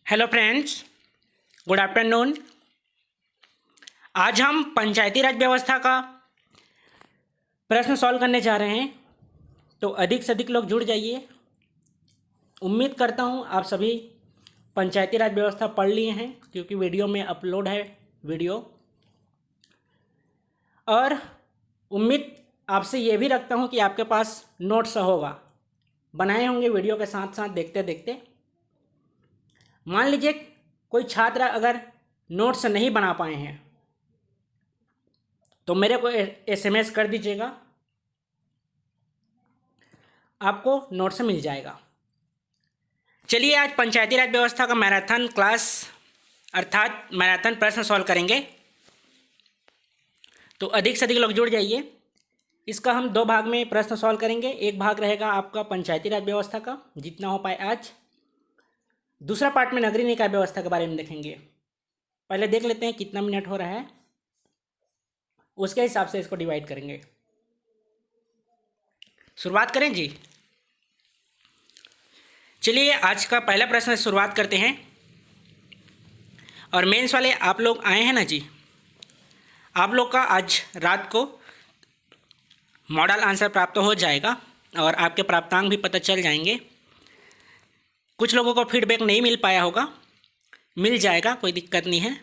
Hello friends, good afternoon. आज हम पंचायती राज व्यवस्था का प्रश्न सॉल्व करने जा रहे हैं, तो अधिक से अधिक लोग जुड़ जाइए। उम्मीद करता हूँ आप सभी पंचायती राज व्यवस्था पढ़ लिए हैं, क्योंकि वीडियो में अपलोड है वीडियो। और उम्मीद आपसे ये भी रखता हूँ कि आपके पास नोट्स होगा, बनाए होंगे वीडियो के साथ साथ देखते देखते। मान लीजिए कोई छात्र अगर नोट्स नहीं बना पाए हैं तो मेरे को एसएमएस कर दीजिएगा, आपको नोट्स मिल जाएगा। चलिए आज पंचायती राज व्यवस्था का मैराथन क्लास अर्थात मैराथन प्रश्न सॉल्व करेंगे, तो अधिक से अधिक लोग जुड़ जाइए। इसका हम दो भाग में प्रश्न सॉल्व करेंगे। एक भाग रहेगा आपका पंचायती राज व्यवस्था का, जितना हो पाए आज। दूसरा पार्ट में नगरीय निकाय व्यवस्था के बारे में देखेंगे। पहले देख लेते हैं कितना मिनट हो रहा है, उसके हिसाब से इसको डिवाइड करेंगे। शुरुआत करें जी। चलिए आज का पहला प्रश्न से शुरुआत करते हैं। और मेंस वाले आप लोग आए हैं ना जी, आप लोग का आज रात को मॉडल आंसर प्राप्त हो जाएगा और आपके प्राप्तांक भी पता चल जाएंगे। कुछ लोगों को फीडबैक नहीं मिल पाया होगा, मिल जाएगा, कोई दिक्कत नहीं है।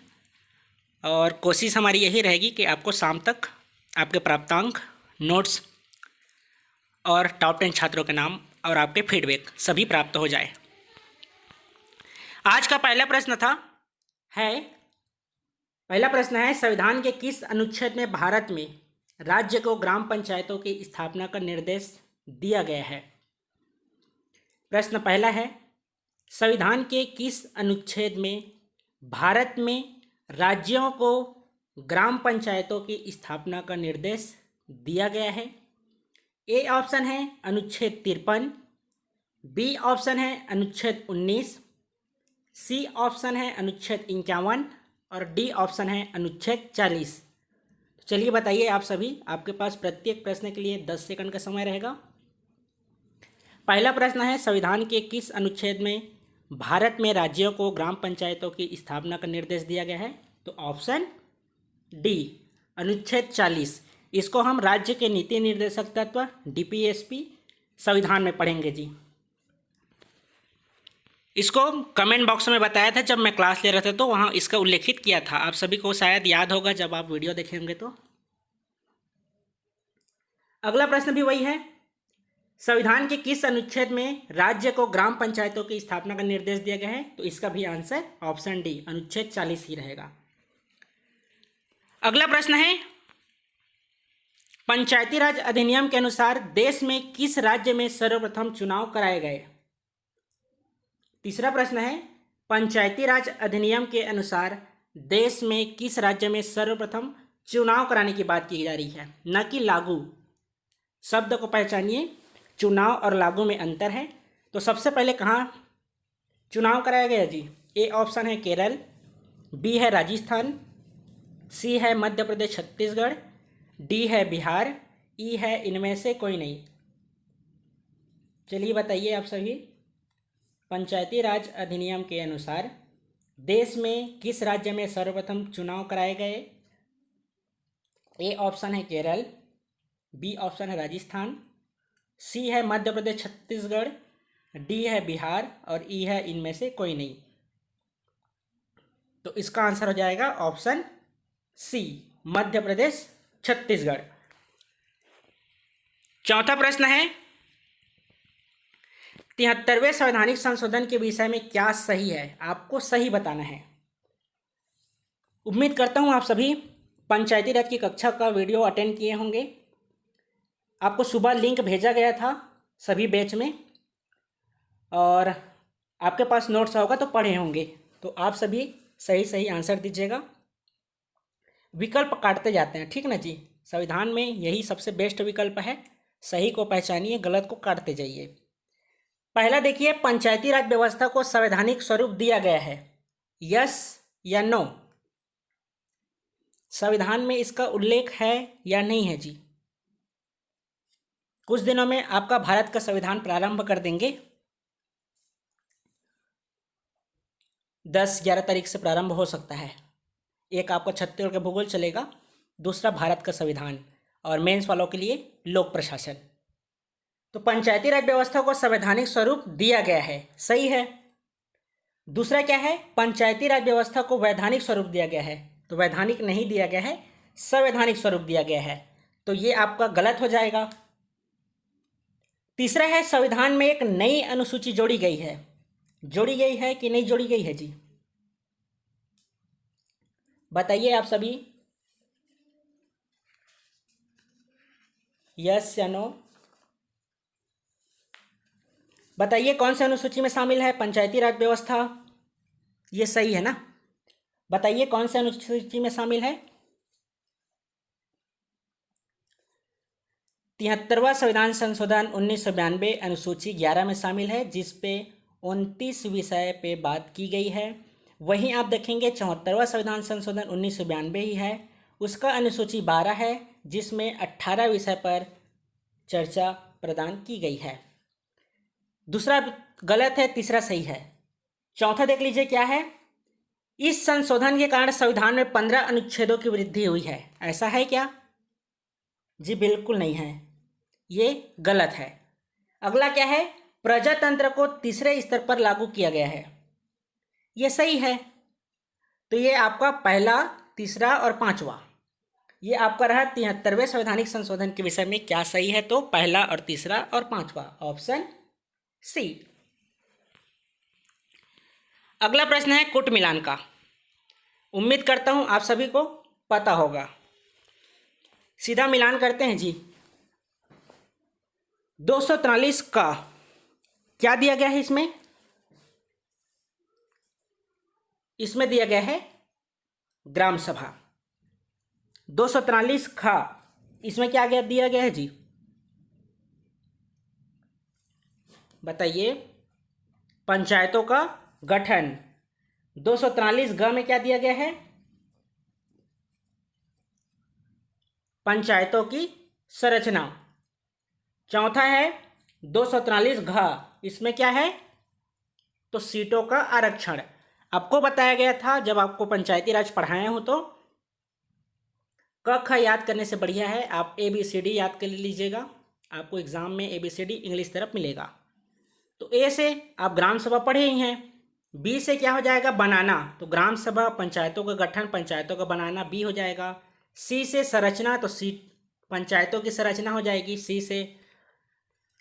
और कोशिश हमारी यही रहेगी कि आपको शाम तक आपके प्राप्तांक, नोट्स और टॉप 10 छात्रों के नाम और आपके फीडबैक सभी प्राप्त हो जाए। आज का पहला प्रश्न है संविधान के किस अनुच्छेद में भारत में राज्य को ग्राम पंचायतों की स्थापना का निर्देश दिया गया है। प्रश्न पहला है, संविधान के किस अनुच्छेद में भारत में राज्यों को ग्राम पंचायतों की स्थापना का निर्देश दिया गया है। ए ऑप्शन है अनुच्छेद 53, बी ऑप्शन है अनुच्छेद 19, सी ऑप्शन है अनुच्छेद 51 और डी ऑप्शन है अनुच्छेद 40। चलिए बताइए आप सभी, आपके पास प्रत्येक प्रश्न के लिए 10 सेकंड का समय रहेगा। पहला प्रश्न है, संविधान के किस अनुच्छेद में भारत में राज्यों को ग्राम पंचायतों की स्थापना का निर्देश दिया गया है? तो ऑप्शन डी अनुच्छेद 40। इसको हम राज्य के नीति निर्देशक तत्व डीपीएसपी संविधान में पढ़ेंगे जी। इसको कमेंट बॉक्स में बताया था जब मैं क्लास ले रहा था, तो वहाँ इसका उल्लेखित किया था। आप सभी को शायद याद होगा जब आप वीडियो देखेंगे तो। अगला प्रश्न भी वही है, संविधान के किस अनुच्छेद में राज्य को ग्राम पंचायतों की स्थापना का निर्देश दिया गया है? तो इसका भी आंसर ऑप्शन डी अनुच्छेद 40 ही रहेगा। अगला प्रश्न है, पंचायती राज अधिनियम के अनुसार देश में किस राज्य में सर्वप्रथम चुनाव कराए गए? तीसरा प्रश्न है, पंचायती राज अधिनियम के अनुसार देश में किस राज्य में सर्वप्रथम चुनाव कराने की बात की जा रही है, न कि लागू। शब्द को पहचानिए, चुनाव और लागू में अंतर है। तो सबसे पहले कहाँ चुनाव कराया गया जी? ए ऑप्शन है केरल, बी है राजस्थान, सी है मध्य प्रदेश छत्तीसगढ़, डी है बिहार, ई है इनमें से कोई नहीं। चलिए बताइए आप सभी, पंचायती राज अधिनियम के अनुसार देश में किस राज्य में सर्वप्रथम चुनाव कराए गए? ए ऑप्शन है केरल, बी ऑप्शन है राजस्थान, सी है मध्य प्रदेश छत्तीसगढ़, डी है बिहार और ई है इनमें से कोई नहीं। तो इसका आंसर हो जाएगा ऑप्शन सी मध्य प्रदेश छत्तीसगढ़। चौथा प्रश्न है, 73वें संवैधानिक संशोधन के विषय में क्या सही है? आपको सही बताना है। उम्मीद करता हूं आप सभी पंचायती राज की कक्षा का वीडियो अटेंड किए होंगे। आपको सुबह लिंक भेजा गया था सभी बैच में, और आपके पास नोट्स होगा तो पढ़े होंगे। तो आप सभी सही सही आंसर दीजिएगा, विकल्प काटते जाते हैं, ठीक ना जी। संविधान में यही सबसे बेस्ट विकल्प है, सही को पहचानिए, गलत को काटते जाइए। पहला देखिए, पंचायती राज व्यवस्था को संवैधानिक स्वरूप दिया गया है, यस या नो? संविधान में इसका उल्लेख है या नहीं है जी? कुछ दिनों में आपका भारत का संविधान प्रारंभ कर देंगे। 10-11 तारीख से प्रारंभ हो सकता है। एक आपका छत्तीसगढ़ का भूगोल चलेगा, दूसरा भारत का संविधान, और मेंस वालों के लिए लोक प्रशासन। तो पंचायती राज व्यवस्था को संवैधानिक स्वरूप दिया गया है, सही है। दूसरा क्या है, पंचायती राज व्यवस्था को वैधानिक स्वरूप दिया गया है, तो वैधानिक नहीं दिया गया है, संवैधानिक स्वरूप दिया गया है, तो ये आपका गलत हो जाएगा। तीसरा है, संविधान में एक नई अनुसूची जोड़ी गई है। जोड़ी गई है कि नहीं जोड़ी गई है जी, बताइए आप सभी, यस या नो। बताइए कौन सी अनुसूची में शामिल है पंचायती राज व्यवस्था, ये सही है ना। बताइए कौन सी अनुसूची में शामिल है। 73वां संविधान संशोधन 1992 अनुसूची 11 में शामिल है, जिस पे 29 विषय पे बात की गई है। वहीं आप देखेंगे 74वां संविधान संशोधन 1992 ही है, उसका अनुसूची 12 है, जिसमें 18 विषय पर चर्चा प्रदान की गई है। दूसरा गलत है, तीसरा सही है। चौथा देख लीजिए क्या है, इस संशोधन के कारण संविधान में 15 अनुच्छेदों की वृद्धि हुई है, ऐसा है क्या जी, बिल्कुल नहीं है, ये गलत है। अगला क्या है, प्रजातंत्र को तीसरे स्तर पर लागू किया गया है, ये सही है। तो ये आपका पहला, तीसरा और पांचवा, ये आपका रहा 73वें संवैधानिक संशोधन के विषय में क्या सही है, तो पहला और तीसरा और पांचवा, ऑप्शन सी। अगला प्रश्न है कूट मिलान का। उम्मीद करता हूं आप सभी को पता होगा। सीधा मिलान करते हैं जी। 243 का क्या दिया गया है इसमें दिया गया है ग्राम सभा। 243 खा, इसमें क्या दिया गया है जी, बताइए, पंचायतों का गठन। 243 ग में क्या दिया गया है, पंचायतों की संरचना। चौथा है 243 घ, इसमें क्या है, तो सीटों का आरक्षण। आपको बताया गया था जब आपको पंचायती राज पढ़ाया हो, तो क ख याद करने से बढ़िया है आप ABCD याद कर लीजिएगा, आपको एग्जाम में ABCD इंग्लिश तरफ मिलेगा। तो ए से आप ग्राम सभा पढ़े ही हैं, बी से क्या हो जाएगा, बनाना, तो ग्राम सभा पंचायतों का गठन, पंचायतों का बनाना, बी हो जाएगा। सी से संरचना, तो सी पंचायतों की संरचना हो जाएगी, सी से।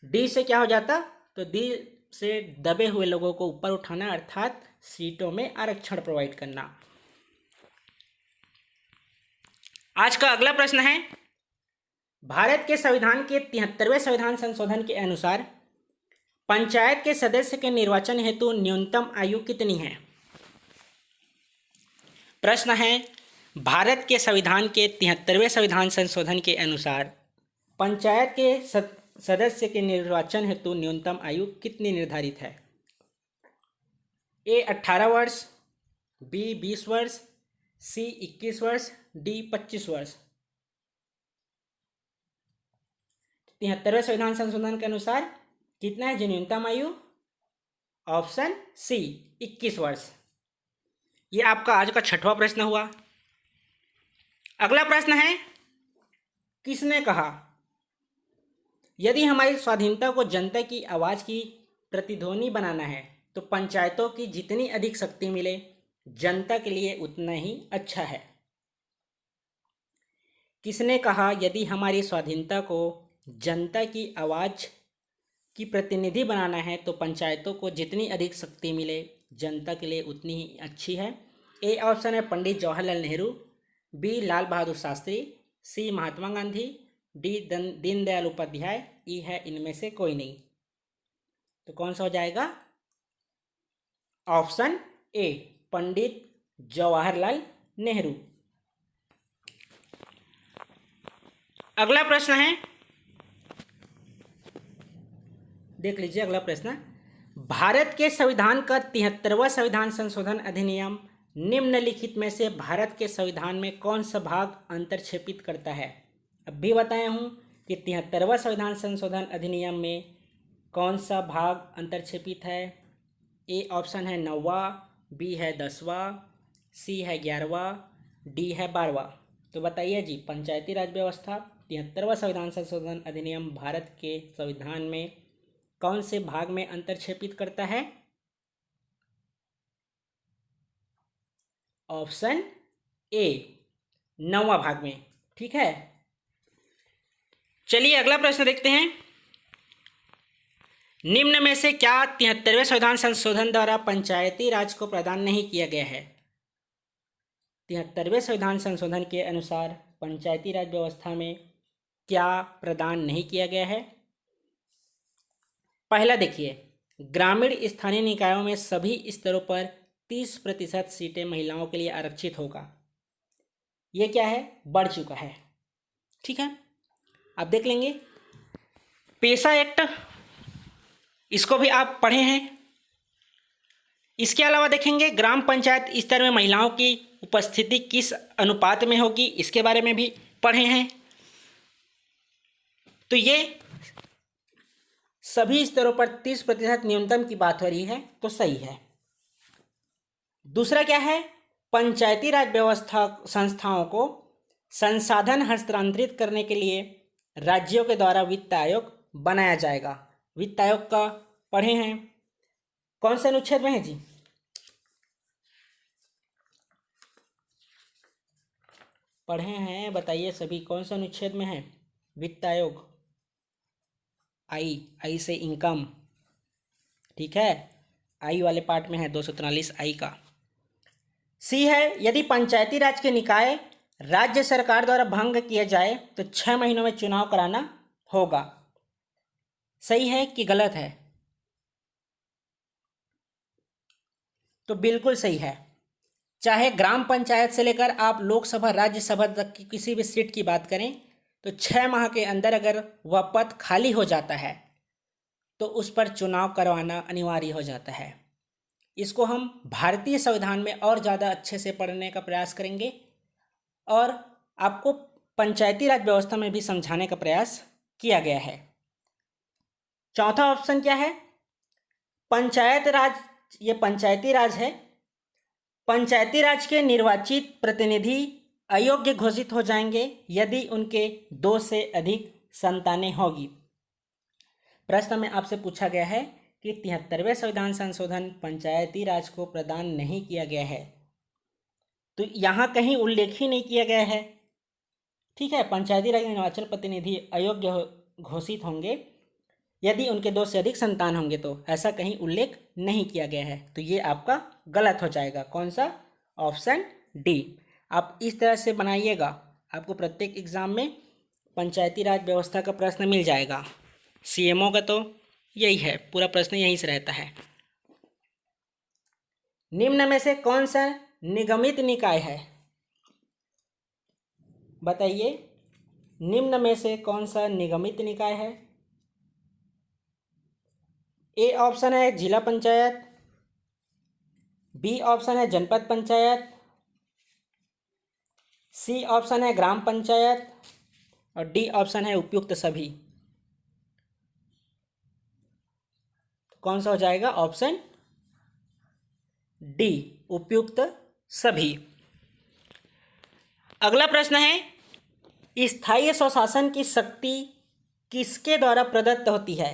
डी से क्या हो जाता, तो डी से दबे हुए लोगों को ऊपर उठाना, अर्थात सीटों में आरक्षण प्रोवाइड करना। आज का अगला प्रश्न है, भारत के संविधान के 73वें संविधान संशोधन के अनुसार पंचायत के सदस्य के निर्वाचन हेतु न्यूनतम आयु कितनी है। प्रश्न है, भारत के संविधान के 73वें संविधान संशोधन के अनुसार पंचायत के सदस्य के निर्वाचन हेतु न्यूनतम आयु कितनी निर्धारित है। ए 18 वर्ष, बी 20 वर्ष, सी 21 वर्ष, डी 25 वर्ष। 73वें संविधान संशोधन के अनुसार कितना है जी न्यूनतम आयु, ऑप्शन सी 21 वर्ष। ये आपका आज का 6वां प्रश्न हुआ। अगला प्रश्न है, किसने कहा, यदि हमारी स्वाधीनता को जनता की आवाज़ की प्रतिध्वनि बनाना है तो पंचायतों की जितनी अधिक शक्ति मिले जनता के लिए उतना ही अच्छा है। किसने कहा, यदि हमारी स्वाधीनता को जनता की आवाज़ की प्रतिनिधि बनाना है तो पंचायतों को जितनी अधिक शक्ति मिले जनता के लिए उतनी ही अच्छी है। ए ऑप्शन है पंडित जवाहरलाल नेहरू, बी लाल बहादुर शास्त्री, सी महात्मा गांधी, डी दीनदयाल उपाध्याय, ई है इनमें से कोई नहीं। तो कौन सा हो जाएगा, ऑप्शन ए पंडित जवाहरलाल नेहरू। अगला प्रश्न है, देख लीजिए अगला प्रश्न, भारत के संविधान का 73वां संविधान संशोधन अधिनियम निम्नलिखित में से भारत के संविधान में कौन सा भाग अंतर्क्षेपित करता है। अब भी बताया हूँ कि 73वां संविधान संशोधन अधिनियम में कौन सा भाग अंतर्क्षेपित है। ए ऑप्शन है 9वां, बी है 10वां, सी है 11वां, डी है 12वां। तो बताइए जी, पंचायती राज व्यवस्था 73वां संविधान संशोधन अधिनियम भारत के संविधान में कौन से भाग में अंतर्क्षेपित करता है? ऑप्शन ए, 9वां भाग में। ठीक है, चलिए अगला प्रश्न देखते हैं। निम्न में से क्या 73वें संविधान संशोधन द्वारा पंचायती राज को प्रदान नहीं किया गया है? 73वें संविधान संशोधन के अनुसार पंचायती राज व्यवस्था में क्या प्रदान नहीं किया गया है? पहला देखिए, ग्रामीण स्थानीय निकायों में सभी स्तरों पर 30% सीटें महिलाओं के लिए आरक्षित होगा। ये क्या है? बढ़ चुका है। ठीक है, अब देख लेंगे पेशा एक्ट, इसको भी आप पढ़े हैं। इसके अलावा देखेंगे ग्राम पंचायत स्तर में महिलाओं की उपस्थिति किस अनुपात में होगी, इसके बारे में भी पढ़े हैं। तो ये सभी स्तरों पर 30% न्यूनतम की बात हो रही है, तो सही है। दूसरा क्या है? पंचायती राज व्यवस्था संस्थाओं को संसाधन हस्तांतरित करने के लिए राज्यों के द्वारा वित्त आयोग बनाया जाएगा। वित्त आयोग का पढ़े हैं, कौन से अनुच्छेद में है जी? पढ़े हैं, बताइए सभी, कौन से अनुच्छेद में है वित्त आयोग? आई से इनकम। ठीक है, आई वाले पार्ट में है 243 आई का। सी है, यदि पंचायती राज के निकाय राज्य सरकार द्वारा भंग किया जाए तो 6 महीनों में चुनाव कराना होगा। सही है कि गलत है? तो बिल्कुल सही है। चाहे ग्राम पंचायत से लेकर आप लोकसभा राज्यसभा तक की किसी भी सीट की बात करें, तो 6 माह के अंदर अगर वह पद खाली हो जाता है तो उस पर चुनाव करवाना अनिवार्य हो जाता है। इसको हम भारतीय संविधान में और ज़्यादा अच्छे से पढ़ने का प्रयास करेंगे और आपको पंचायती राज व्यवस्था में भी समझाने का प्रयास किया गया है। चौथा ऑप्शन क्या है? पंचायत राज, ये पंचायती राज है। पंचायती राज के निर्वाचित प्रतिनिधि अयोग्य घोषित हो जाएंगे यदि उनके 2 से अधिक संतानें होगी। प्रश्न में आपसे पूछा गया है कि 73वें संविधान संशोधन पंचायती राज को प्रदान नहीं किया गया है, तो यहाँ कहीं उल्लेख ही नहीं किया गया है। ठीक है, पंचायती राज निर्वाचन प्रतिनिधि अयोग्य घोषित होंगे यदि उनके 2 से अधिक संतान होंगे, तो ऐसा कहीं उल्लेख नहीं किया गया है, तो ये आपका गलत हो जाएगा। कौन सा? Option D. आप इस तरह से बनाइएगा, आपको प्रत्येक एग्जाम में पंचायती राज व्यवस्था का प्रश्न मिल जाएगा। सीएमओ का तो यही है, पूरा प्रश्न यहीं से रहता है। निम्न में से कौन सा निगमित निकाय है? बताइए, निम्न में से कौन सा निगमित निकाय है? ए ऑप्शन है जिला पंचायत, बी ऑप्शन है जनपद पंचायत, सी ऑप्शन है ग्राम पंचायत और डी ऑप्शन है उपयुक्त सभी। कौन सा हो जाएगा? ऑप्शन डी, उपयुक्त सभी। अगला प्रश्न है, स्थायी स्वशासन की शक्ति किसके द्वारा प्रदत्त होती है?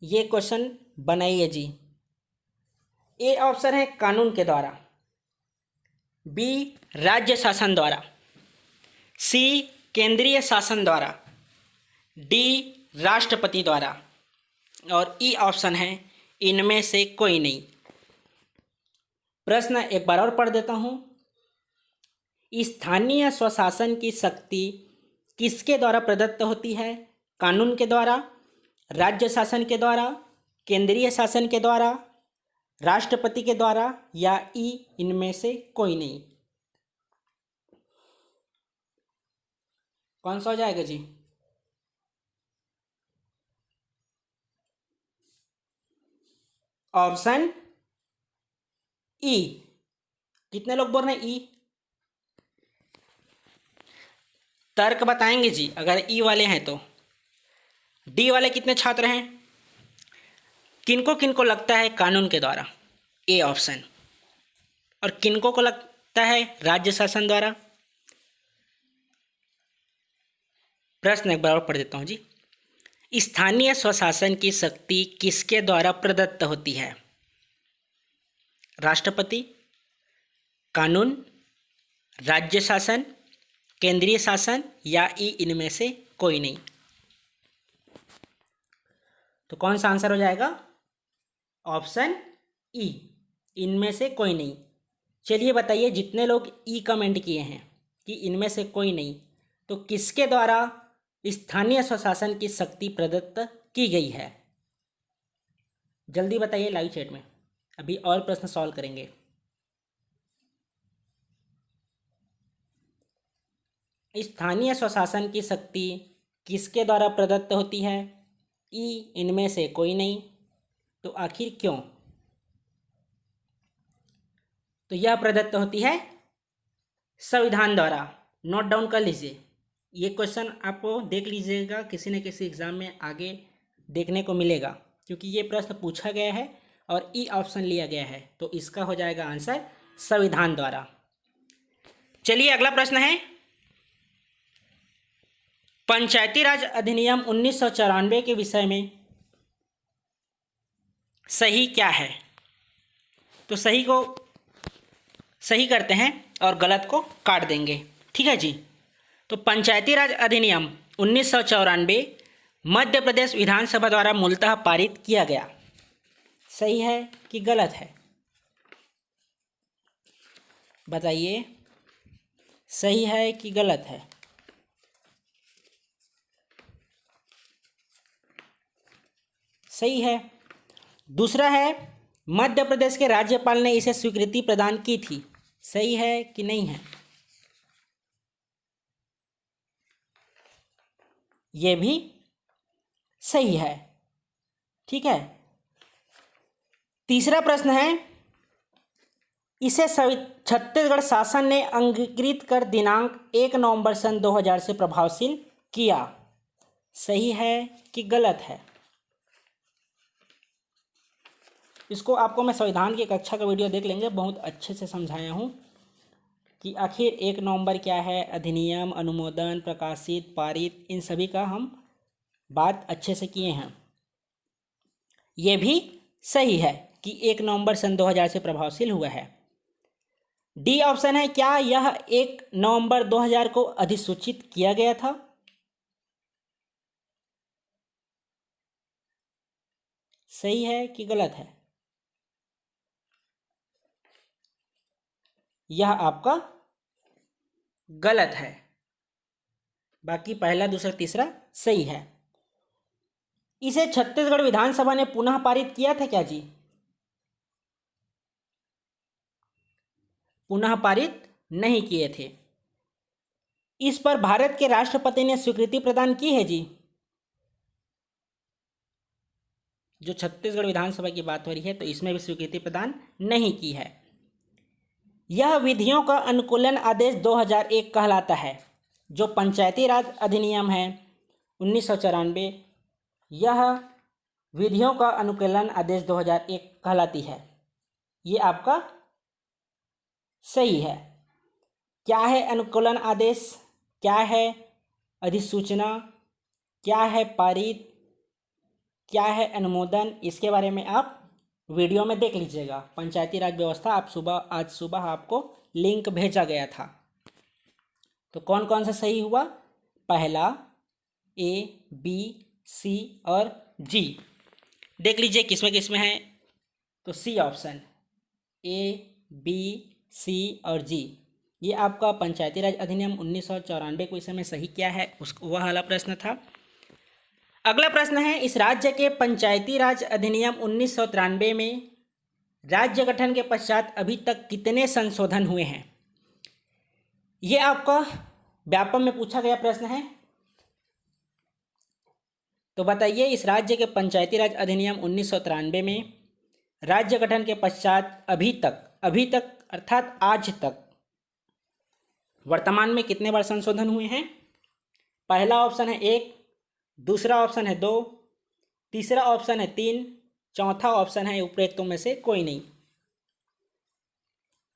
ये क्वेश्चन बनाइए जी। ए ऑप्शन है कानून के द्वारा, बी राज्य शासन द्वारा, सी केंद्रीय शासन द्वारा, डी राष्ट्रपति द्वारा और ई ऑप्शन है इनमें से कोई नहीं। प्रश्न एक बार और पढ़ देता हूं। स्थानीय स्वशासन की शक्ति किसके द्वारा प्रदत्त होती है? कानून के द्वारा, राज्य शासन के द्वारा, केंद्रीय शासन के द्वारा, राष्ट्रपति के द्वारा या ई इनमें से कोई नहीं। कौन सा हो जाएगा जी? Option E. कितने लोग बोल रहे हैं ई? तर्क बताएंगे जी अगर ई वाले हैं तो। डी वाले कितने छात्र हैं? किनको लगता है कानून के द्वारा, ए ऑप्शन, और किनको को लगता है राज्य शासन द्वारा। प्रश्न एक बार और पढ़ देता हूं जी। स्थानीय स्वशासन की शक्ति किसके द्वारा प्रदत्त होती है? राष्ट्रपति, कानून, राज्य शासन, केंद्रीय शासन या ई इनमें से कोई नहीं। तो कौन सा आंसर हो जाएगा? ऑप्शन ई, इनमें से कोई नहीं। चलिए बताइए, जितने लोग ई कमेंट किए हैं कि इनमें से कोई नहीं, तो किसके द्वारा स्थानीय स्वशासन की शक्ति प्रदत्त की गई है? जल्दी बताइए लाइव चैट में, अभी और प्रश्न सॉल्व करेंगे। स्थानीय स्वशासन की शक्ति किसके द्वारा प्रदत्त होती है? ई, इनमें से कोई नहीं। तो आखिर क्यों? तो यह प्रदत्त होती है संविधान द्वारा। नोट डाउन कर लीजिए, ये क्वेश्चन आपको देख लीजिएगा, किसी न किसी एग्जाम में आगे देखने को मिलेगा, क्योंकि ये प्रश्न पूछा गया है और ई ऑप्शन लिया गया है, तो इसका हो जाएगा आंसर संविधान द्वारा। चलिए अगला प्रश्न है, पंचायती राज अधिनियम 1994 के विषय में सही क्या है? तो सही को सही करते हैं और गलत को काट देंगे, ठीक है जी। तो पंचायती राज अधिनियम 1994 मध्य प्रदेश विधानसभा द्वारा मूलतः पारित किया गया। सही है कि गलत है? बताइए, सही है कि गलत है? सही है। दूसरा है, मध्य प्रदेश के राज्यपाल ने इसे स्वीकृति प्रदान की थी। सही है कि नहीं है? यह भी सही है, ठीक है। तीसरा प्रश्न है, इसे छत्तीसगढ़ शासन ने अंगीकृत कर दिनांक 1 नवंबर सन 2000 से प्रभावशील किया। सही है कि गलत है? इसको आपको मैं संविधान की कक्षा का वीडियो देख लेंगे, बहुत अच्छे से समझाया हूँ कि आखिर 1 नवंबर क्या है, अधिनियम, अनुमोदन, प्रकाशित, पारित, इन सभी का हम बात अच्छे से किए हैं। ये भी सही है कि 1 नवंबर सन 2000 से प्रभावशील हुआ है। डी ऑप्शन है, क्या यह 1 नवंबर 2000 को अधिसूचित किया गया था? सही है कि गलत है? यह आपका गलत है, बाकी पहला, दूसरा, तीसरा सही है। इसे छत्तीसगढ़ विधानसभा ने पुनः पारित किया था क्या जी? पुनः पारित नहीं किए थे। इस पर भारत के राष्ट्रपति ने स्वीकृति प्रदान की है जी। जो छत्तीसगढ़ विधानसभा की बात हो रही है, तो इसमें भी स्वीकृति प्रदान नहीं की है। यह विधियों का अनुकूलन आदेश 2001 कहलाता है। जो पंचायती राज अधिनियम है 1994, यह विधियों का अनुकूलन आदेश 2001 कहलाती है। ये आपका सही है। क्या है अनुकूलन आदेश, क्या है अधिसूचना, क्या है पारित, क्या है अनुमोदन, इसके बारे में आप वीडियो में देख लीजिएगा। पंचायती राज व्यवस्था आज सुबह आपको लिंक भेजा गया था। तो कौन कौन सा सही हुआ? पहला, ए, बी, सी और जी। देख लीजिए किसमें किसमें है। तो सी ऑप्शन, ए, बी, सी और जी, ये आपका पंचायती राज अधिनियम 1994 को इस समय सही क्या है, वह वाला प्रश्न था। अगला प्रश्न है, इस राज्य के पंचायती राज अधिनियम 1993 में राज्य गठन के पश्चात अभी तक कितने संशोधन हुए हैं? ये आपका व्यापम में पूछा गया प्रश्न है। तो बताइए, इस राज्य के पंचायती राज अधिनियम 1993 में राज्य गठन के पश्चात अभी तक अर्थात आज तक वर्तमान में कितने बार संशोधन हुए हैं? पहला ऑप्शन है 1, दूसरा ऑप्शन है 2, तीसरा ऑप्शन है 3, चौथा ऑप्शन है उपरोक्तों में से कोई नहीं।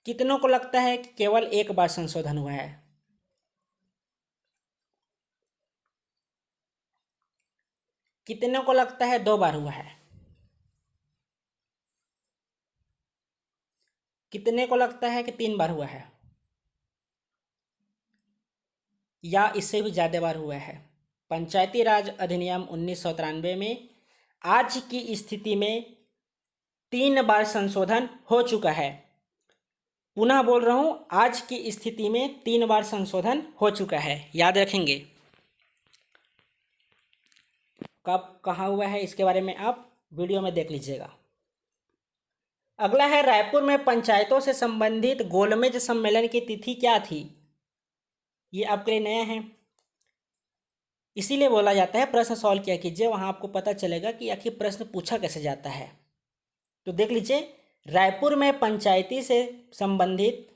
कितनों को लगता है कि केवल एक बार संशोधन हुआ है? कितनों को लगता है 2 बार हुआ है? कितने को लगता है कि 3 बार हुआ है या इससे भी ज़्यादा बार हुआ है? पंचायती राज अधिनियम 1993 में आज की स्थिति में 3 बार संशोधन हो चुका है। पुनः बोल रहा हूँ, आज की स्थिति में 3 बार संशोधन हो चुका है, याद रखेंगे। कब कहाँ हुआ है इसके बारे में आप वीडियो में देख लीजिएगा। अगला है, रायपुर में पंचायतों से संबंधित गोलमेज सम्मेलन की तिथि क्या थी? ये आपके लिए नया है, इसीलिए बोला जाता है प्रश्न सॉल्व किया कीजिए, वहाँ आपको पता चलेगा कि आखिर प्रश्न पूछा कैसे जाता है। तो देख लीजिए, रायपुर में पंचायती से संबंधित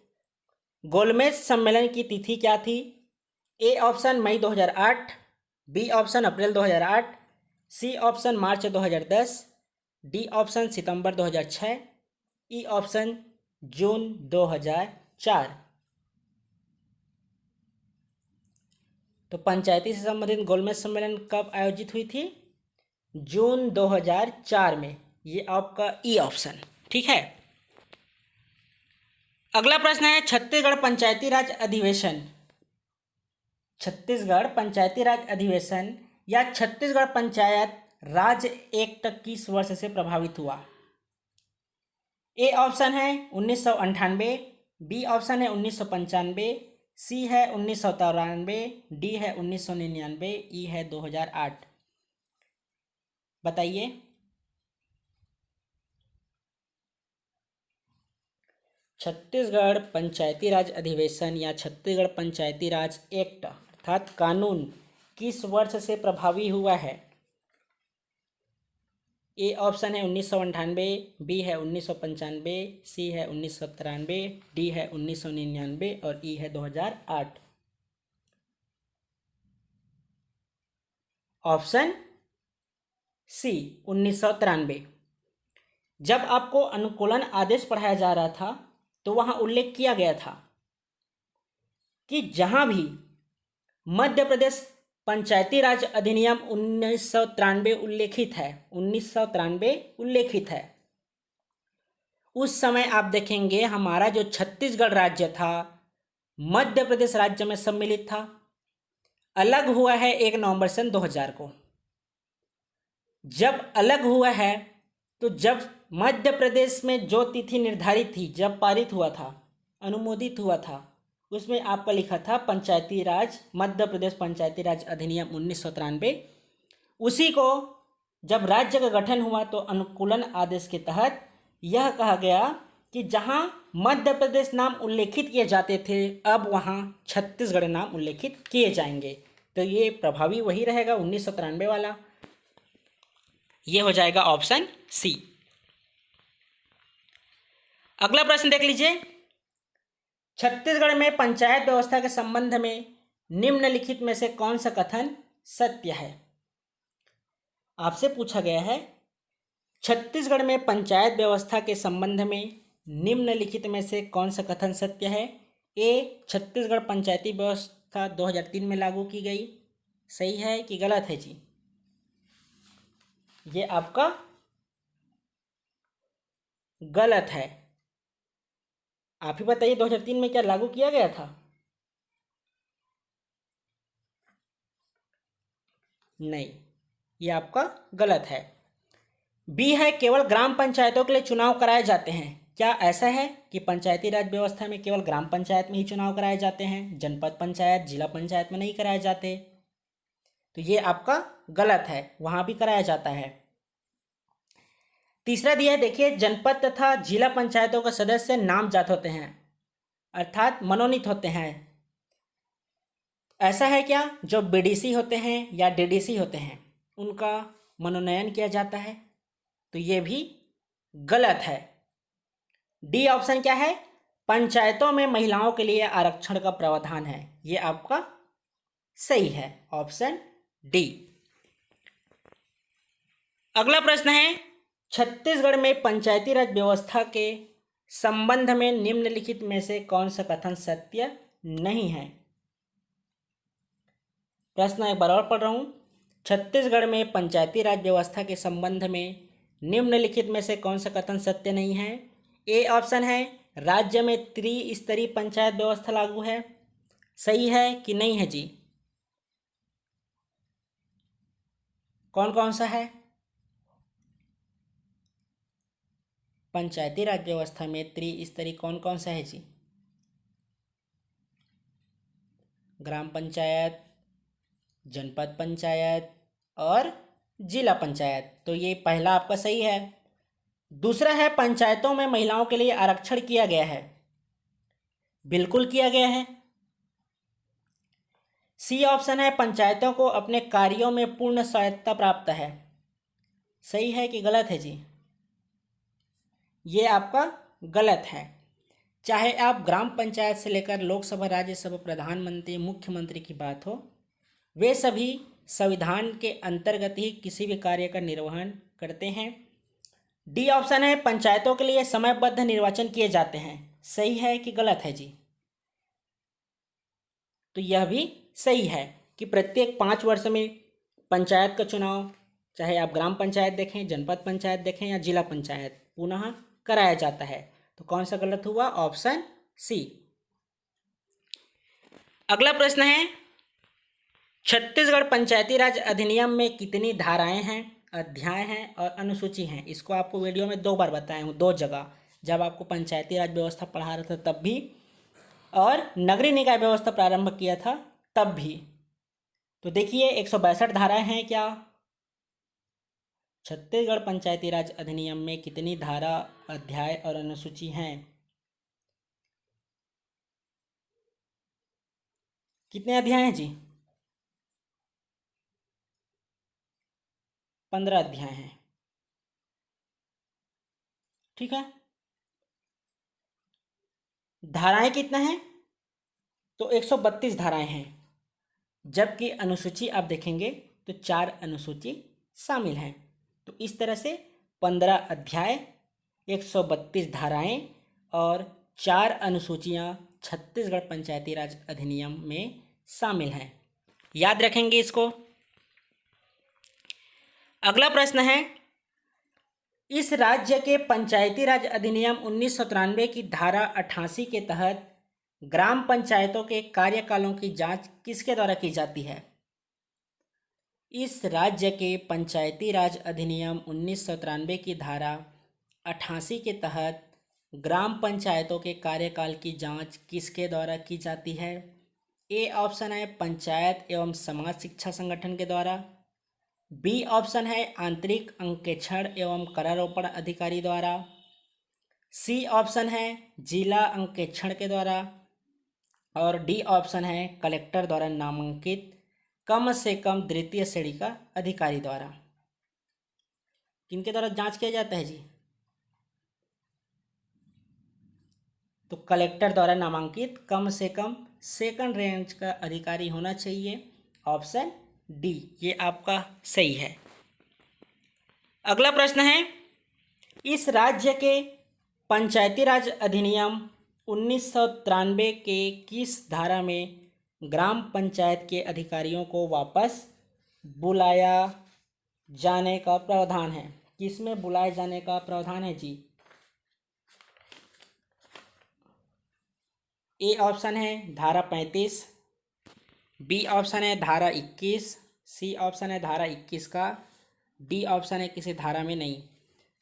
गोलमेज सम्मेलन की तिथि क्या थी? ए ऑप्शन मई 2008, बी ऑप्शन अप्रैल 2008, सी ऑप्शन मार्च 2010, डी ऑप्शन सितंबर 2006, ई ऑप्शन जून 2004। तो पंचायती से संबंधित गोलमेज सम्मेलन कब आयोजित हुई थी? जून 2004 में। ये आपका ई ऑप्शन, ठीक है। अगला प्रश्न है, छत्तीसगढ़ पंचायती राज अधिवेशन। छत्तीसगढ़ पंचायती राज अधिवेशन या छत्तीसगढ़ पंचायत राज एक्ट किस वर्ष से प्रभावित हुआ? ए ऑप्शन है 1998, बी ऑप्शन है 1995, सी है 1993, डी है 1999, ई है 2008। बताइए। छत्तीसगढ़ पंचायती राज अधिवेशन या छत्तीसगढ़ पंचायती राज एक्ट अर्थात कानून किस वर्ष से प्रभावी हुआ है? ए ऑप्शन है 1998, बी है 1995, सी है 1993, डी है 1999 और ई है 2008। Option C 1993। जब आपको अनुकूलन आदेश पढ़ाया जा रहा था तो वहां उल्लेख किया गया था कि जहां भी मध्य प्रदेश पंचायती राज अधिनियम 1993 उल्लेखित है, 1993 उल्लेखित है, उस समय आप देखेंगे हमारा जो छत्तीसगढ़ राज्य था मध्य प्रदेश राज्य में सम्मिलित था। अलग हुआ है 1 नवंबर सन 2000 को। जब अलग हुआ है तो जब मध्य प्रदेश में जो तिथि निर्धारित थी, जब पारित हुआ था, अनुमोदित हुआ था, उसमें आपका लिखा था पंचायती राज, मध्य प्रदेश पंचायती राज अधिनियम 1993। उसी को जब राज्य का गठन हुआ तो अनुकूलन आदेश के तहत यह कहा गया कि जहां मध्य प्रदेश नाम उल्लेखित किए जाते थे अब वहां छत्तीसगढ़ नाम उल्लेखित किए जाएंगे। तो ये प्रभावी वही रहेगा 1993 वाला। ये हो जाएगा ऑप्शन सी। अगला प्रश्न देख लीजिए, छत्तीसगढ़ में पंचायत व्यवस्था के संबंध में निम्नलिखित में से कौन सा कथन सत्य है? आपसे पूछा गया है छत्तीसगढ़ में पंचायत व्यवस्था के संबंध में निम्नलिखित में से कौन सा कथन सत्य है? ए, छत्तीसगढ़ पंचायती व्यवस्था 2003 में लागू की गई, सही है कि गलत है जी? ये आपका गलत है। आप ही बताइए 2003 में क्या लागू किया गया था? नहीं, ये आपका गलत है। बी है, केवल ग्राम पंचायतों के लिए चुनाव कराए जाते हैं। क्या ऐसा है कि पंचायती राज व्यवस्था में केवल ग्राम पंचायत में ही चुनाव कराए जाते हैं, जनपद पंचायत, जिला पंचायत में नहीं कराए जाते? तो ये आपका गलत है, वहां भी कराया जाता है। तीसरा दिया है, देखिए, जनपद तथा जिला पंचायतों के सदस्य नामजात होते हैं अर्थात मनोनीत होते हैं। ऐसा है क्या? जो बीडीसी होते हैं या डीडीसी होते हैं उनका मनोनयन किया जाता है? तो ये भी गलत है। डी ऑप्शन क्या है? पंचायतों में महिलाओं के लिए आरक्षण का प्रावधान है। ये आपका सही है, ऑप्शन डी। अगला प्रश्न है, छत्तीसगढ़ में पंचायती राज व्यवस्था के संबंध में निम्नलिखित में से कौन सा कथन सत्य नहीं है? प्रश्न एक बार और पढ़ रहा हूँ। छत्तीसगढ़ में पंचायती राज व्यवस्था के संबंध में निम्नलिखित में से कौन सा कथन सत्य नहीं है? ए ऑप्शन है, राज्य में त्रिस्तरीय पंचायत व्यवस्था लागू है। सही है कि नहीं है जी? कौन कौन सा है? पंचायती राज व्यवस्था में त्रिस्तरीय कौन कौन सा है जी? ग्राम पंचायत, जनपद पंचायत और जिला पंचायत। तो ये पहला आपका सही है। दूसरा है, पंचायतों में महिलाओं के लिए आरक्षण किया गया है। बिल्कुल किया गया है। सी ऑप्शन है, पंचायतों को अपने कार्यों में पूर्ण स्वायत्तता प्राप्त है। सही है कि गलत है जी? ये आपका गलत है। चाहे आप ग्राम पंचायत से लेकर लोकसभा, राज्यसभा, प्रधानमंत्री, मुख्यमंत्री की बात हो, वे सभी संविधान के अंतर्गत ही किसी भी कार्य का निर्वहन करते हैं। डी ऑप्शन है, पंचायतों के लिए समयबद्ध निर्वाचन किए जाते हैं। सही है कि गलत है जी? तो यह भी सही है कि प्रत्येक 5 वर्ष में पंचायत का चुनाव, चाहे आप ग्राम पंचायत देखें, जनपद पंचायत देखें या जिला पंचायत, पुनः कराया जाता है। तो कौन सा गलत हुआ? Option C. अगला प्रश्न है, छत्तीसगढ़ पंचायती राज अधिनियम में कितनी धाराएं हैं, अध्याय हैं और अनुसूची हैं? इसको आपको वीडियो में 2 बार बताया हूँ, 2 जगह, जब आपको पंचायती राज व्यवस्था पढ़ा रहा था तब भी, और नगरीय निकाय व्यवस्था प्रारंभ किया था तब भी। तो देखिए 162 धाराएं हैं क्या? छत्तीसगढ़ पंचायती राज अधिनियम में कितनी धारा, अध्याय और अनुसूची हैं? कितने अध्याय हैं जी? 15 अध्याय हैं। ठीक है। धाराएं कितना है? तो 132 धाराएं हैं, जबकि अनुसूची आप देखेंगे तो 4 अनुसूची शामिल हैं। तो इस तरह से 15 अध्याय, 132 धाराएं और 4 अनुसूचियां छत्तीसगढ़ पंचायती राज अधिनियम में शामिल हैं। याद रखेंगे इसको। अगला प्रश्न है, इस राज्य के पंचायती राज अधिनियम 1993 की धारा 88 के तहत ग्राम पंचायतों के कार्यकालों की जांच किसके द्वारा की जाती है? इस राज्य के पंचायती राज अधिनियम 1993 की धारा 88 के तहत ग्राम पंचायतों के कार्यकाल की जांच किसके द्वारा की जाती है? ए ऑप्शन है, पंचायत एवं समाज शिक्षा संगठन के द्वारा। बी ऑप्शन है, आंतरिक अंकेक्षण एवं करारोपण अधिकारी द्वारा। सी ऑप्शन है, जिला अंकेक्षण के द्वारा। और डी ऑप्शन है, कलेक्टर द्वारा नामांकित कम से कम द्वितीय श्रेणी का अधिकारी द्वारा। किनके द्वारा जांच किया जाता है जी? तो कलेक्टर द्वारा नामांकित कम से कम सेकंड रेंज का अधिकारी होना चाहिए। ऑप्शन डी ये आपका सही है। अगला प्रश्न है, इस राज्य के पंचायती राज अधिनियम 1993 के किस धारा में ग्राम पंचायत के अधिकारियों को वापस बुलाया जाने का प्रावधान है? किसमें बुलाए जाने का प्रावधान है जी? ए ऑप्शन है धारा 35, बी ऑप्शन है धारा 21, सी ऑप्शन है धारा 21 का, डी ऑप्शन है किसी धारा में नहीं।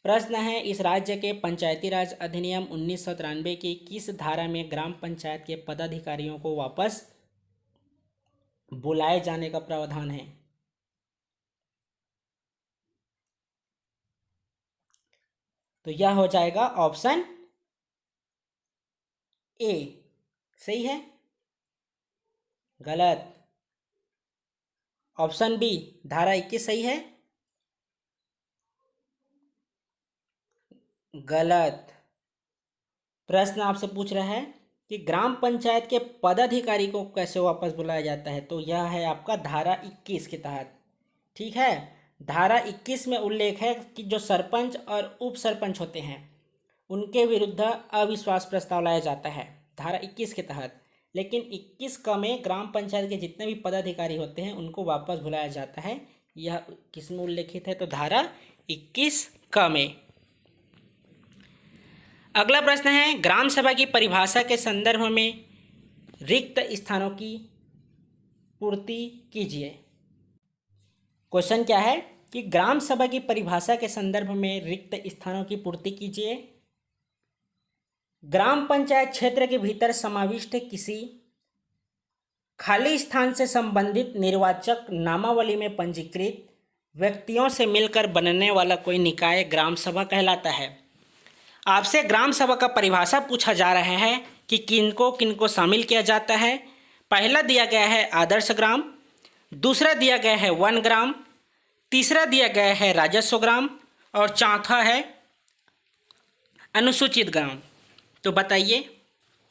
प्रश्न है, इस राज्य के पंचायती राज अधिनियम 1993 की किस धारा में ग्राम पंचायत के पदाधिकारियों को वापस बुलाए जाने का प्रावधान है? तो यह हो जाएगा ऑप्शन ए। सही है? गलत। ऑप्शन बी धारा 21 सही है? गलत। प्रश्न आपसे पूछ रहा है कि ग्राम पंचायत के पदाधिकारी को कैसे वापस बुलाया जाता है, तो यह है आपका धारा 21 के तहत। ठीक है, धारा 21 में उल्लेख है कि जो सरपंच और उप सरपंच होते हैं उनके विरुद्ध अविश्वास प्रस्ताव लाया जाता है धारा 21 के तहत। लेकिन 21 क में ग्राम पंचायत के जितने भी पदाधिकारी होते हैं उनको वापस बुलाया जाता है। यह किस में उल्लेखित है? तो धारा 21 क में। अगला प्रश्न है, ग्राम सभा की परिभाषा के संदर्भ में रिक्त स्थानों की पूर्ति कीजिए। क्वेश्चन क्या है कि ग्राम सभा की परिभाषा के संदर्भ में रिक्त स्थानों की पूर्ति कीजिए। ग्राम पंचायत क्षेत्र के भीतर समाविष्ट किसी खाली स्थान से संबंधित निर्वाचक नामावली में पंजीकृत व्यक्तियों से मिलकर बनने वाला कोई निकाय ग्राम सभा कहलाता है। आपसे ग्राम सभा का परिभाषा पूछा जा रहा है कि किनको किनको शामिल किया जाता है। पहला दिया गया है आदर्श ग्राम, दूसरा दिया गया है वन ग्राम, तीसरा दिया गया है राजस्व ग्राम और चौथा है अनुसूचित ग्राम। तो बताइए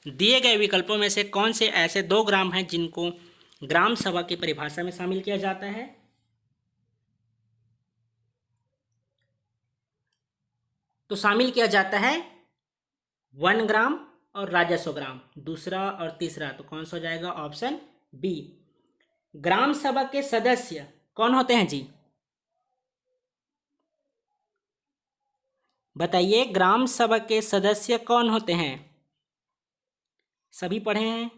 दिए गए विकल्पों में से कौन से ऐसे 2 ग्राम हैं जिनको ग्राम सभा की परिभाषा में शामिल किया जाता है? तो शामिल किया जाता है वन ग्राम और राजस्व ग्राम। दूसरा और तीसरा तो कौन सा हो जाएगा? Option B. ग्राम सभा के सदस्य कौन होते हैं जी? बताइए ग्राम सभा के सदस्य कौन होते हैं? सभी पढ़े हैं?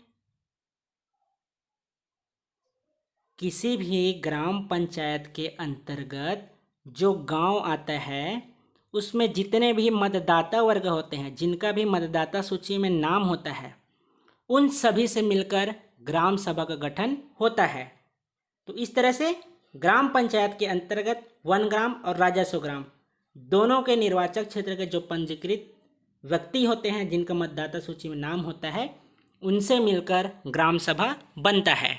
किसी भी ग्राम पंचायत के अंतर्गत जो गांव आता है उसमें जितने भी मतदाता वर्ग होते हैं, जिनका भी मतदाता सूची में नाम होता है, उन सभी से मिलकर ग्राम सभा का गठन होता है। तो इस तरह से ग्राम पंचायत के अंतर्गत वन ग्राम और राजस्व ग्राम दोनों के निर्वाचक क्षेत्र के जो पंजीकृत व्यक्ति होते हैं, जिनका मतदाता सूची में नाम होता है, उनसे मिलकर ग्राम सभा बनता है।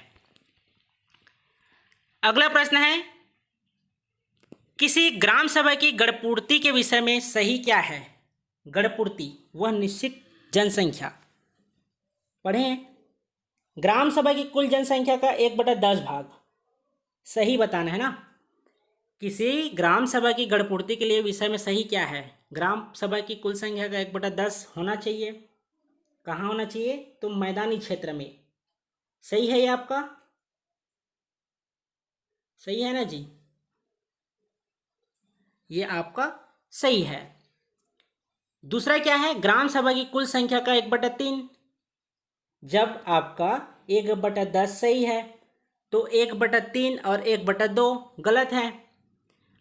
अगला प्रश्न है, किसी ग्राम सभा की गणपूर्ति के विषय में सही क्या है? गणपूर्ति वह निश्चित जनसंख्या। पढ़ें, ग्राम सभा की कुल जनसंख्या का 1/10 भाग सही बताना है ना। किसी ग्राम सभा की गणपूर्ति के लिए विषय में सही क्या है? ग्राम सभा की कुल संख्या का 1/10 होना चाहिए। कहाँ होना चाहिए? तो मैदानी क्षेत्र में। सही है ये आपका? सही है ना जी? ये आपका सही है। दूसरा क्या है? ग्राम सभा की कुल संख्या का 1/3। जब आपका 1/10 सही है तो 1/3 और 1/2 गलत है।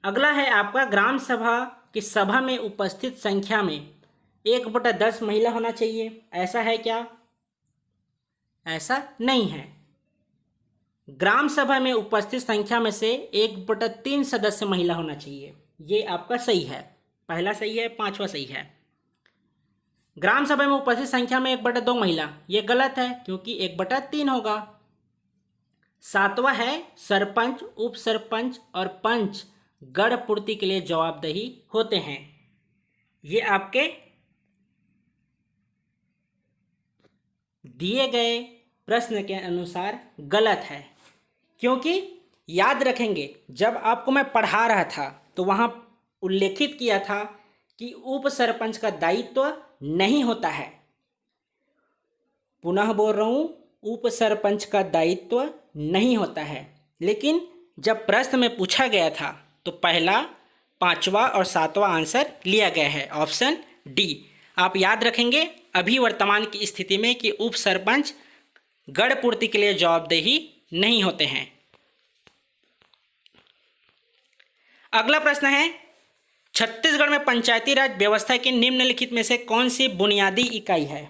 अगला है आपका ग्राम सभा की सभा में उपस्थित संख्या में 1/10 महिला होना चाहिए। ऐसा है क्या? ऐसा नहीं है। ग्राम सभा में उपस्थित संख्या में से 1/3 सदस्य महिला होना चाहिए। ये आपका सही है। पहला सही है, पांचवा सही है। ग्राम सभा में उपस्थित संख्या में 1/2 महिला, ये गलत है क्योंकि 1/3 होगा। सातवां है सरपंच, उप सरपंच और पंच गण पूर्ति के लिए जवाबदेही होते हैं। ये आपके दिए गए प्रश्न के अनुसार गलत है, क्योंकि याद रखेंगे जब आपको मैं पढ़ा रहा था तो वहाँ उल्लेखित किया था कि उप सरपंच का दायित्व नहीं होता है। पुनः बोल रहा हूँ, उप सरपंच का दायित्व नहीं होता है। लेकिन जब प्रश्न में पूछा गया था तो पहला, पांचवा और सातवां आंसर लिया गया है, ऑप्शन डी। आप याद रखेंगे अभी वर्तमान की स्थिति में कि उप सरपंच गण पूर्ति के लिए जवाबदेही नहीं होते हैं। अगला प्रश्न है, छत्तीसगढ़ में पंचायती राज व्यवस्था की निम्नलिखित में से कौन सी बुनियादी इकाई है?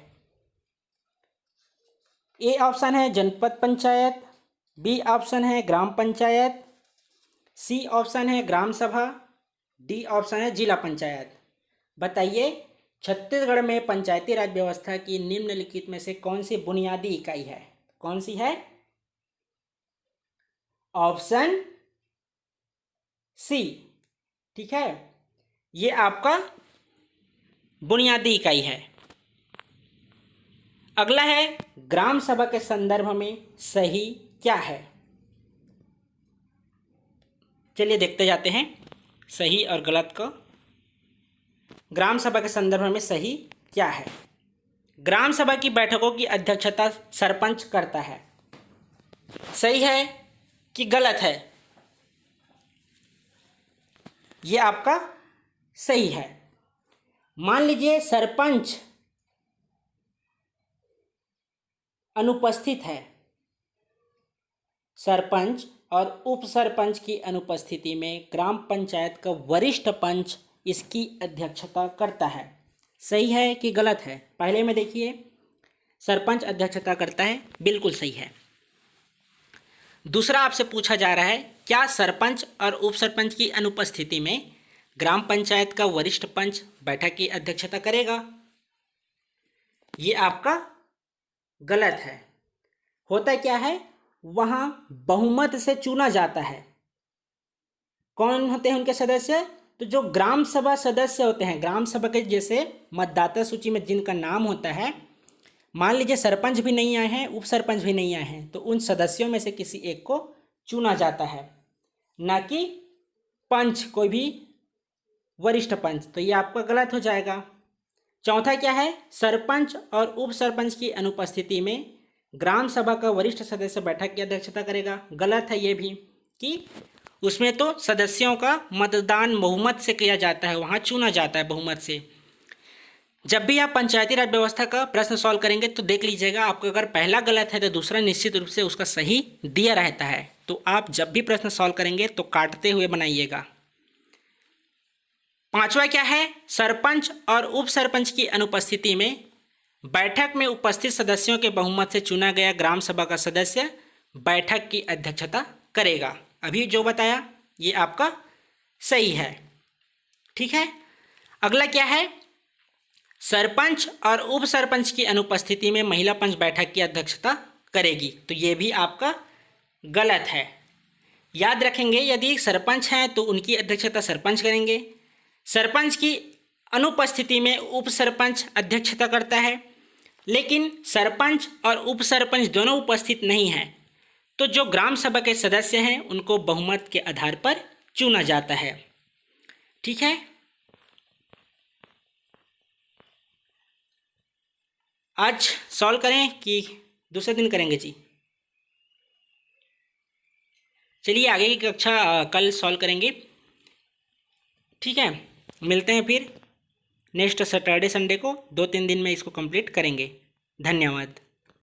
ए ऑप्शन है जनपद पंचायत, बी ऑप्शन है ग्राम पंचायत, सी ऑप्शन है ग्राम सभा, डी ऑप्शन है जिला पंचायत। बताइए छत्तीसगढ़ में पंचायती राज व्यवस्था की निम्नलिखित में से कौन सी बुनियादी इकाई है? कौन सी है? Option C. ठीक है, ये आपका बुनियादी इकाई है। अगला है ग्राम सभा के संदर्भ में सही क्या है? चलिए देखते जाते हैं सही और गलत को। ग्राम सभा के संदर्भ में सही क्या है? ग्राम सभा की बैठकों की अध्यक्षता सरपंच करता है। सही है कि गलत है? ये आपका सही है। मान लीजिए सरपंच अनुपस्थित है, सरपंच और उप सरपंच की अनुपस्थिति में ग्राम पंचायत का वरिष्ठ पंच इसकी अध्यक्षता करता है। सही है कि गलत है? पहले में देखिए, सरपंच अध्यक्षता करता है, बिल्कुल सही है। दूसरा आपसे पूछा जा रहा है, क्या सरपंच और उप सरपंच की अनुपस्थिति में ग्राम पंचायत का वरिष्ठ पंच बैठक की अध्यक्षता करेगा? ये आपका गलत है। होता क्या है, वहां बहुमत से चुना जाता है। कौन होते हैं उनके सदस्य? तो जो ग्राम सभा सदस्य होते हैं, ग्राम सभा के जैसे मतदाता सूची में जिनका नाम होता है, मान लीजिए सरपंच भी नहीं आए हैं, उप सरपंच भी नहीं आए हैं, तो उन सदस्यों में से किसी एक को चुना जाता है, ना कि पंच, कोई भी वरिष्ठ पंच। तो ये आपका गलत हो जाएगा। चौथा क्या है, सरपंच और उप सरपंच की अनुपस्थिति में ग्राम सभा का वरिष्ठ सदस्य बैठक की अध्यक्षता करेगा। गलत है ये भी, कि उसमें तो सदस्यों का मतदान बहुमत से किया जाता है, वहाँ चुना जाता है बहुमत से। जब भी आप पंचायती राज व्यवस्था का प्रश्न सॉल्व करेंगे तो देख लीजिएगा, आपका अगर पहला गलत है तो दूसरा निश्चित रूप से उसका सही दिया रहता है। तो आप जब भी प्रश्न सॉल्व करेंगे तो काटते हुए बनाइएगा। पांचवा क्या है, सरपंच और उप सरपंच की अनुपस्थिति में बैठक में उपस्थित सदस्यों के बहुमत से चुना गया ग्राम सभा का सदस्य बैठक की अध्यक्षता करेगा। अभी जो बताया ये आपका सही है। ठीक है, अगला क्या है, सरपंच और उप सरपंच की अनुपस्थिति में महिला पंच बैठक की अध्यक्षता करेगी। तो ये भी आपका गलत है। याद रखेंगे, यदि सरपंच हैं तो उनकी अध्यक्षता सरपंच करेंगे, सरपंच की अनुपस्थिति में उप सरपंच अध्यक्षता करता है। लेकिन सरपंच और उप सरपंच दोनों उपस्थित नहीं हैं, तो जो ग्राम सभा के सदस्य हैं उनको बहुमत के आधार पर चुना जाता है। ठीक है, आज सॉल्व करें कि दूसरे दिन करेंगे जी? चलिए आगे की कक्षा कल सॉल्व करेंगे। ठीक है, मिलते हैं फिर नेक्स्ट सैटरडे संडे को। 2-3 दिन में इसको कंप्लीट करेंगे। धन्यवाद।